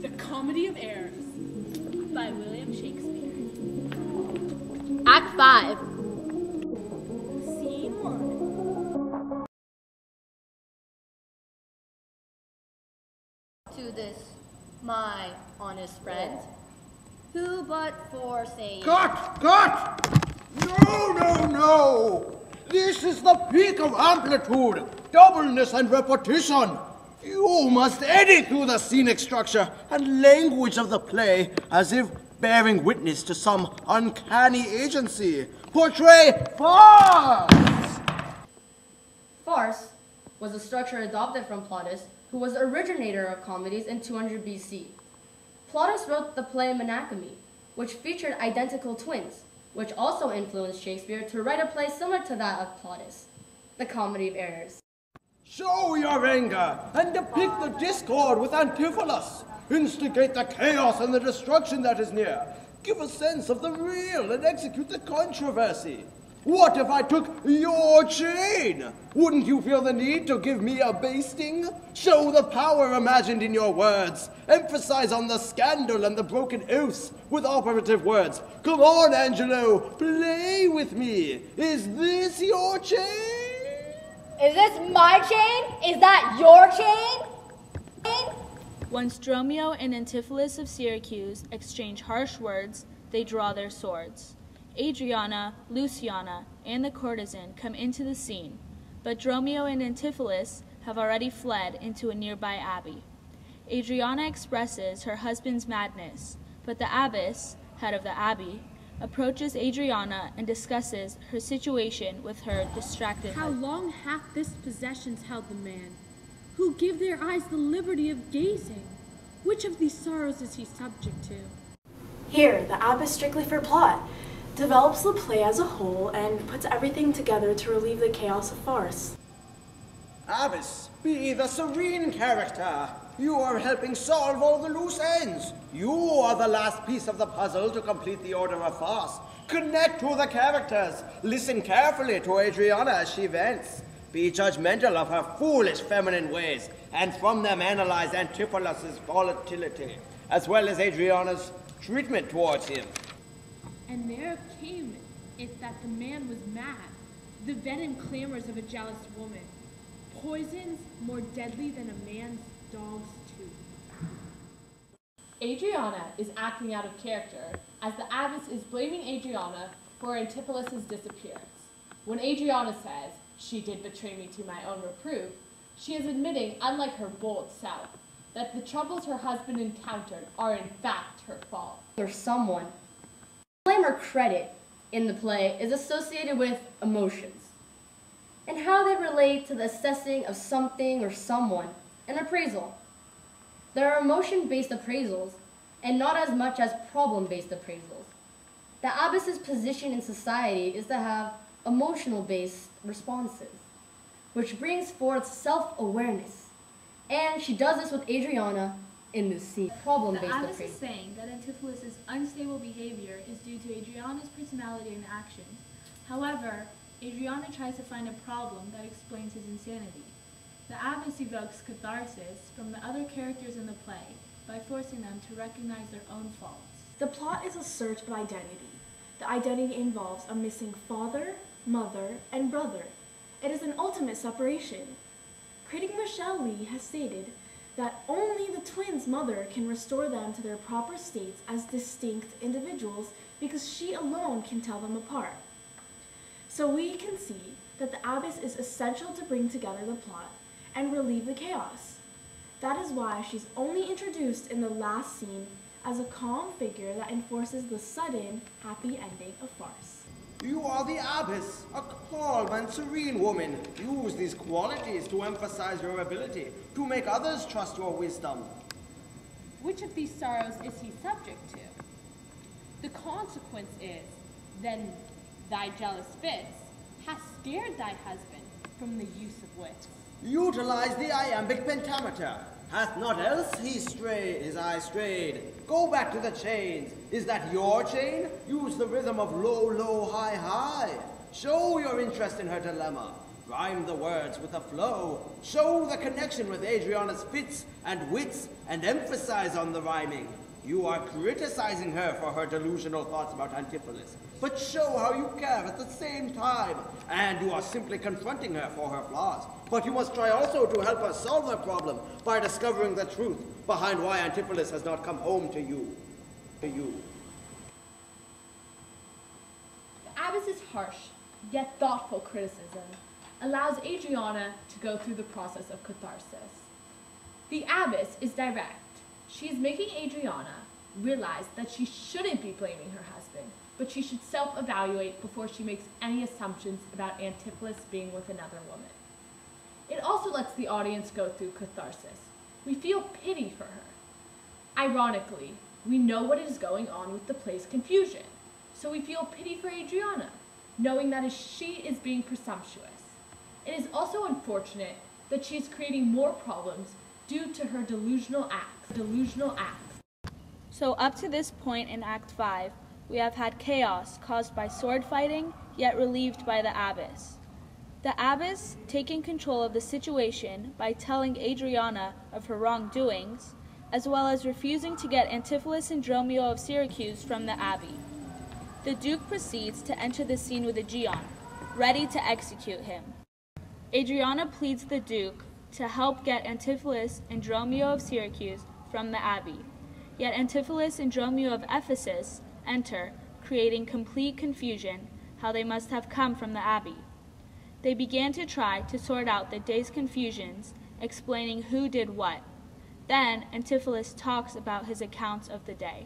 The Comedy of Errors by William Shakespeare. Act 5. Scene 1. To this, my honest friend, who but for saying... Cut! Cut! No, no, no! This is the peak of amplitude, doubleness, and repetition. You must edit through the scenic structure and language of the play as if bearing witness to some uncanny agency. Portray farce! Farce was a structure adopted from Plautus, who was the originator of comedies in 200 BC. Plautus wrote the play Menachemi, which featured identical twins, which also influenced Shakespeare to write a play similar to that of Plautus, The Comedy of Errors. Show your anger and depict the discord with Antipholus. Instigate the chaos and the destruction that is near. Give a sense of the real and execute the controversy. What if I took your chain? Wouldn't you feel the need to give me a basting? Show the power imagined in your words. Emphasize on the scandal and the broken oaths with operative words. Come on, Angelo, play with me. Is this your chain? Is this my chain? Is that your chain? Once Dromio and Antipholus of Syracuse exchange harsh words, they draw their swords. Adriana, Luciana, and the courtesan come into the scene, but Dromio and Antipholus have already fled into a nearby abbey. Adriana expresses her husband's madness, but the abbess, head of the abbey, approaches Adriana and discusses her situation with her distracted How husband. long hath this possessions held the man, who give their eyes the liberty of gazing? Which of these sorrows is he subject to? Here, the abbess strictly for plot, develops the play as a whole and puts everything together to relieve the chaos of farce. Abbess, be the serene character. You are helping solve all the loose ends. You are the last piece of the puzzle to complete the order of farce. Connect to the characters. Listen carefully to Adriana as she vents. Be judgmental of her foolish feminine ways, and from them analyze Antipholus' volatility, as well as Adriana's treatment towards him. And there came it that the man was mad, the venom clamors of a jealous woman, poisons more deadly than a man's dog's tooth. Adriana is acting out of character, as the abbess is blaming Adriana for Antipholus' disappearance. When Adriana says, "She did betray me to my own reproof," she is admitting, unlike her bold self, that the troubles her husband encountered are in fact her fault. Or someone. Blame or credit in the play is associated with emotions and how they relate to the assessing of something or someone, an appraisal. There are emotion-based appraisals and not as much as problem-based appraisals. The abbess's position in society is to have emotional-based responses, which brings forth self-awareness. And she does this with Adriana in this scene. The Problem-based abbess appraisal. is saying that Antipholus' unstable behavior is due to Adriana's personality and actions. However, Adriana tries to find a problem that explains his insanity. The abbess evokes catharsis from the other characters in the play by forcing them to recognize their own faults. The plot is a search of identity. The identity involves a missing father, mother, and brother. It is an ultimate separation. Critic Michelle Lee has stated that only the twins' mother can restore them to their proper states as distinct individuals because she alone can tell them apart. So we can see that the abbess is essential to bring together the plot and relieve the chaos. That is why she's only introduced in the last scene as a calm figure that enforces the sudden, happy ending of farce. You are the abbess, a calm and serene woman. Use these qualities to emphasize your ability, to make others trust your wisdom. Which of these sorrows is he subject to? The consequence is, then thy jealous fits hast scared thy husband from the use of wit. Utilize the iambic pentameter. Hath not else his eye strayed? Go back to the chains. Is that your chain? Use the rhythm of low, low, high, high. Show your interest in her dilemma. Rhyme the words with a flow. Show the connection with Adriana's fits and wits and emphasize on the rhyming. You are criticizing her for her delusional thoughts about Antipholus, but show how you care at the same time. And you are simply confronting her for her flaws. But you must try also to help her solve her problem by discovering the truth behind why Antipholus has not come home to you. The Abbess's harsh, yet thoughtful criticism allows Adriana to go through the process of catharsis. The abbess is direct. She is making Adriana realize that she shouldn't be blaming her husband, but she should self-evaluate before she makes any assumptions about Antipholus being with another woman. It also lets the audience go through catharsis. We feel pity for her. Ironically, we know what is going on with the play's confusion, so we feel pity for Adriana, knowing that she is being presumptuous. It is also unfortunate that she is creating more problems due to her delusional acts. So up to this point in Act 5, we have had chaos caused by sword fighting, yet relieved by the abbess. The abbess taking control of the situation by telling Adriana of her wrongdoings, as well as refusing to get Antipholus and Dromio of Syracuse from the abbey. The Duke proceeds to enter the scene with Aegeon, ready to execute him. Adriana pleads the Duke to help get Antipholus and Dromio of Syracuse from the abbey. Yet Antipholus and Dromio of Ephesus enter, creating complete confusion how they must have come from the abbey. They began to try to sort out the day's confusions, explaining who did what. Then Antipholus talks about his accounts of the day.